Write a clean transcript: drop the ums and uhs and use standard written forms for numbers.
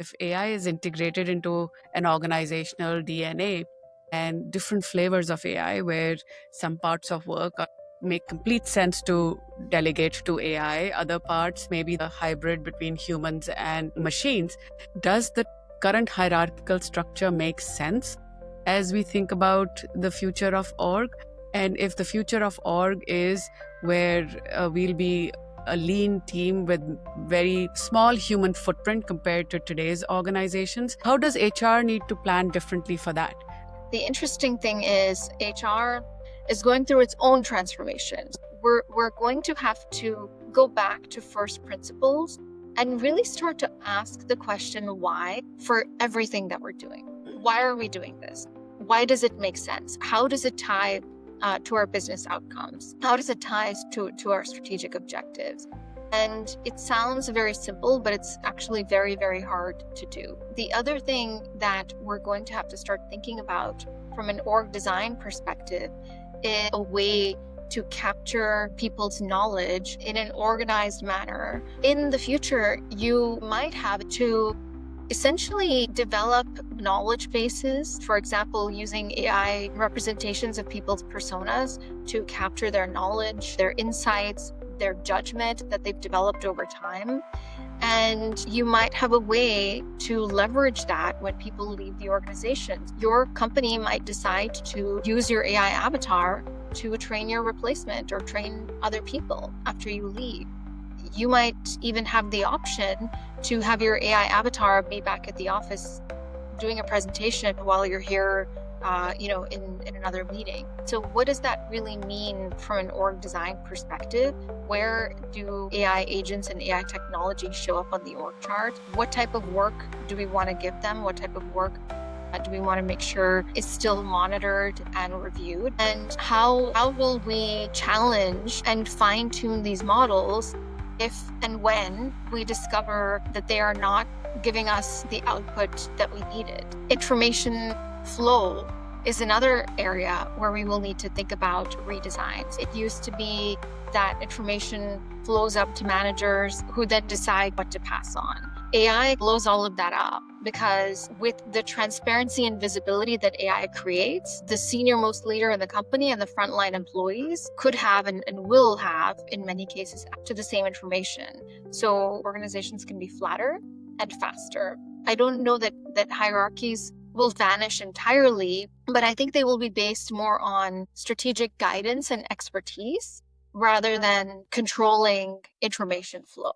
If AI is integrated into an organizational DNA and different flavors of AI, where some parts of work make complete sense to delegate to AI, other parts maybe the hybrid between humans and machines, does the current hierarchical structure make sense as we think about the future of org? And if the future of org is where we'll be a lean team with very small human footprint compared to today's organizations, how does HR need to plan differently for that? The interesting thing is HR is going through its own transformations. We're going to have to go back to first principles and really start to ask the question why for everything that we're doing. Why are we doing this? Why does it make sense? How does it tie to our business outcomes? How does it tie to our strategic objectives? And it sounds very simple, but it's actually very, very hard to do. The other thing that we're going to have to start thinking about from an org design perspective is a way to capture people's knowledge in an organized manner. In the future, you might have to essentially develop knowledge bases, for example, using AI representations of people's personas to capture their knowledge, their insights, their judgment that they've developed over time. And you might have a way to leverage that when people leave the organization. Your company might decide to use your AI avatar to train your replacement or train other people after you leave. You might even have the option to have your AI avatar be back at the office doing a presentation while you're here, in another meeting. So what does that really mean from an org design perspective? Where do AI agents and AI technology show up on the org chart? What type of work do we want to give them? What type of work do we want to make sure is still monitored and reviewed? And how will we challenge and fine-tune these models if and when we discover that they are not giving us the output that we needed? Information flow is another area where we will need to think about redesigns. It used to be that information flows up to managers who then decide what to pass on. AI blows all of that up because with the transparency and visibility that AI creates, the senior most leader in the company and the frontline employees could have and will have, in many cases, access to the same information. So organizations can be flatter and faster. I don't know that hierarchies will vanish entirely, but I think they will be based more on strategic guidance and expertise rather than controlling information flow.